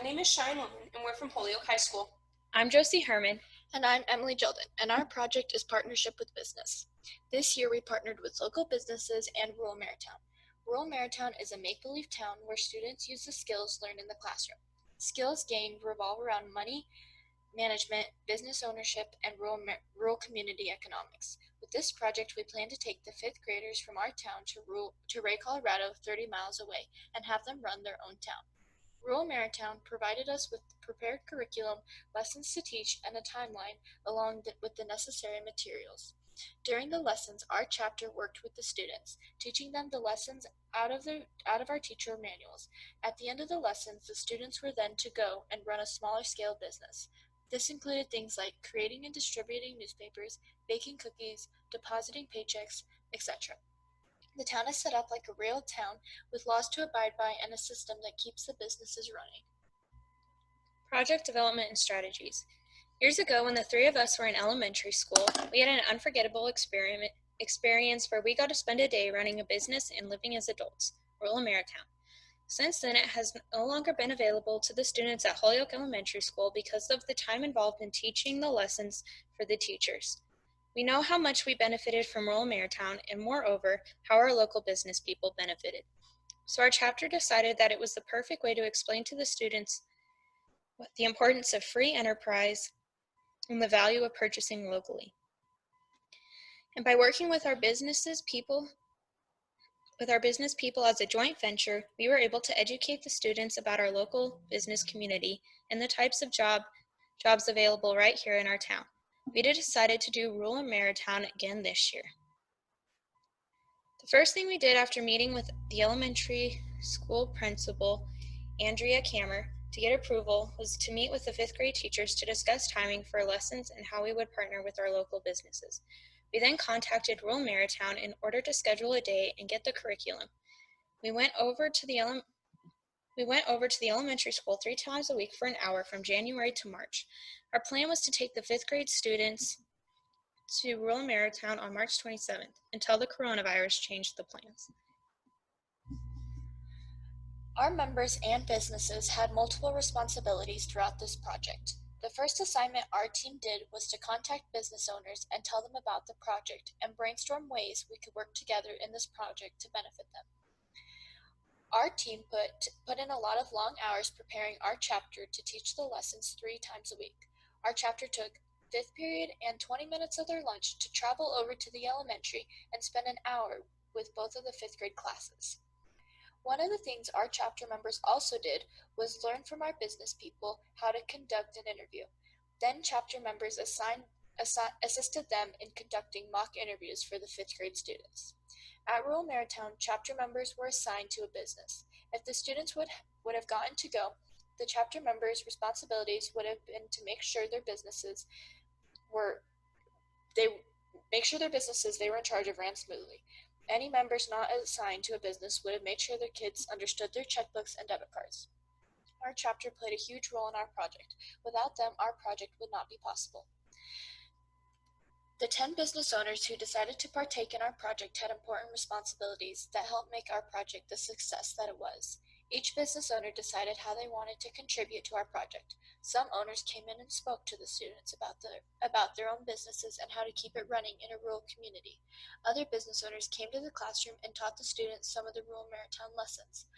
name is Shine Loman, and we're from Holyoke High School. I'm Josie Herman. And I'm Emily Jilden, and our project is Partnership with Business. This year we partnered with local businesses and Rural Marytown. Rural Marytown is a make-believe town where students use the skills learned in the classroom. Skills gained revolve around money management, business ownership, and rural community economics. With this project, we plan to take the 5th graders from our town to Ray, Colorado, 30 miles away, and have them run their own town. Rural Marytown provided us with prepared curriculum, lessons to teach, and a timeline with the necessary materials. During the lessons, our chapter worked with the students, teaching them the lessons out of our teacher manuals. At the end of the lessons, the students were then to go and run a smaller scale business. This included things like creating and distributing newspapers, baking cookies, depositing paychecks, etc. The town is set up like a real town with laws to abide by and a system that keeps the businesses running. Project development and strategies. Years ago, when the three of us were in elementary school, we had an unforgettable experience where we got to spend a day running a business and living as adults, Rural Marytown. Since then, it has no longer been available to the students at Holyoke Elementary School because of the time involved in teaching the lessons for the teachers. We know how much we benefited from Rural Marytown, and moreover, how our local business people benefited. So our chapter decided that it was the perfect way to explain to the students the importance of free enterprise and the value of purchasing locally. And by working with our business people as a joint venture, we were able to educate the students about our local business community and the types of jobs available right here in our town. We decided to do Rural Marytown again this year. The first thing we did after meeting with the elementary school principal, Andrea Kammer, to get approval was to meet with the 5th grade teachers to discuss timing for lessons and how we would partner with our local businesses. We then contacted Rural Marytown in order to schedule a day and get the curriculum. We went over to the elementary school 3 times a week for an hour from January to March. Our plan was to take the 5th grade students to Rural Marytown on March 27th until the coronavirus changed the plans. Our members and businesses had multiple responsibilities throughout this project. The first assignment our team did was to contact business owners and tell them about the project and brainstorm ways we could work together in this project to benefit them. Our team put in a lot of long hours preparing our chapter to teach the lessons 3 times a week. Our chapter took 5th period and 20 minutes of their lunch to travel over to the elementary and spend an hour with both of the 5th grade classes. One of the things our chapter members also did was learn from our business people how to conduct an interview. Then chapter members assisted them in conducting mock interviews for the 5th grade students. At Rural Marytown, chapter members were assigned to a business. If the students would have gotten to go, the chapter members' responsibilities would have been to make sure their businesses they were in charge of ran smoothly. Any members not assigned to a business would have made sure their kids understood their checkbooks and debit cards. Our chapter played a huge role in our project. Without them, our project would not be possible. The 10 business owners who decided to partake in our project had important responsibilities that helped make our project the success that it was. Each business owner decided how they wanted to contribute to our project. Some owners came in and spoke to the students about their own businesses and how to keep it running in a rural community. Other business owners came to the classroom and taught the students some of the Rural Marytown lessons.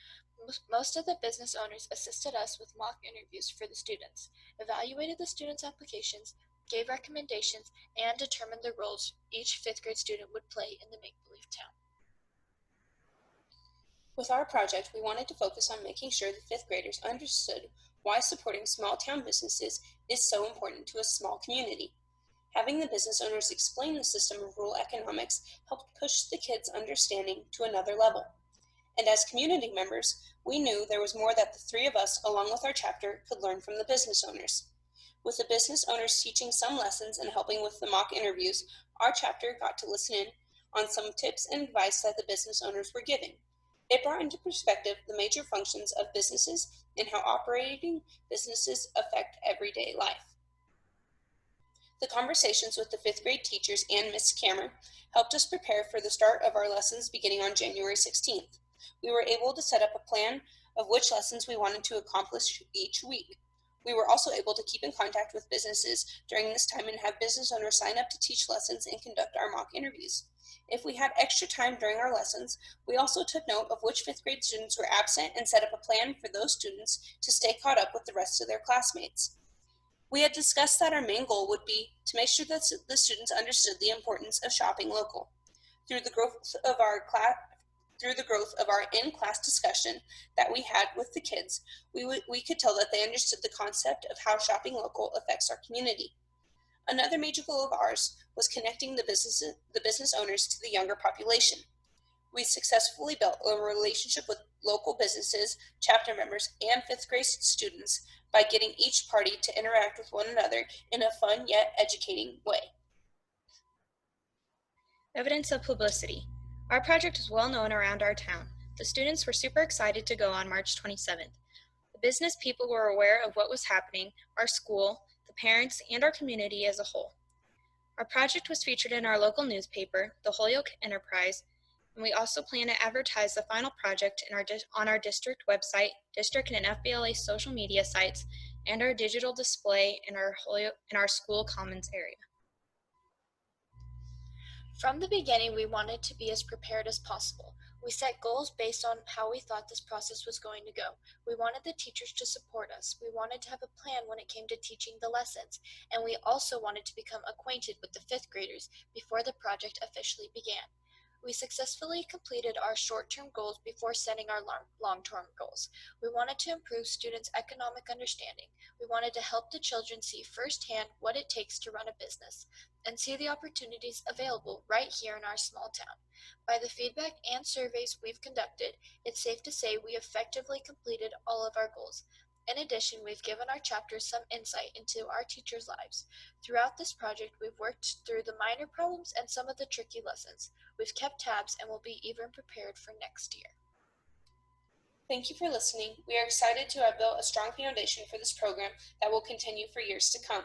Most of the business owners assisted us with mock interviews for the students, evaluated the students' applications, gave recommendations, and determined the roles each 5th grade student would play in the make-believe town. With our project, we wanted to focus on making sure the 5th graders understood why supporting small town businesses is so important to a small community. Having the business owners explain the system of rural economics helped push the kids' understanding to another level. And as community members, we knew there was more that the 3 of us, along with our chapter, could learn from the business owners. With the business owners teaching some lessons and helping with the mock interviews, our chapter got to listen in on some tips and advice that the business owners were giving. It brought into perspective the major functions of businesses and how operating businesses affect everyday life. The conversations with the 5th grade teachers and Miss Kammer helped us prepare for the start of our lessons beginning on January 16th. We were able to set up a plan of which lessons we wanted to accomplish each week. We were also able to keep in contact with businesses during this time and have business owners sign up to teach lessons and conduct our mock interviews. If we had extra time during our lessons, we also took note of which fifth grade students were absent and set up a plan for those students to stay caught up with the rest of their classmates. We had discussed that our main goal would be to make sure that the students understood the importance of shopping local. Through the growth of our in-class discussion that we had with the kids, we could tell that they understood the concept of how shopping local affects our community. Another major goal of ours was connecting the business owners to the younger population. We successfully built a relationship with local businesses, chapter members, and fifth grade students by getting each party to interact with one another in a fun yet educating way. Evidence of publicity. Our project is well known around our town. The students were super excited to go on March 27th. The business people were aware of what was happening, our school, the parents, and our community as a whole. Our project was featured in our local newspaper, the Holyoke Enterprise, and we also plan to advertise the final project on our district website, district and FBLA social media sites, and our digital display in our school commons area. From the beginning, we wanted to be as prepared as possible. We set goals based on how we thought this process was going to go. We wanted the teachers to support us. We wanted to have a plan when it came to teaching the lessons, and we also wanted to become acquainted with the fifth graders before the project officially began. We successfully completed our short-term goals before setting our long-term goals. We wanted to improve students' economic understanding. We wanted to help the children see firsthand what it takes to run a business and see the opportunities available right here in our small town. By the feedback and surveys we've conducted, it's safe to say we effectively completed all of our goals. In addition, we've given our chapters some insight into our teachers' lives. Throughout this project, we've worked through the minor problems and some of the tricky lessons. We've kept tabs and will be even prepared for next year. Thank you for listening. We are excited to have built a strong foundation for this program that will continue for years to come.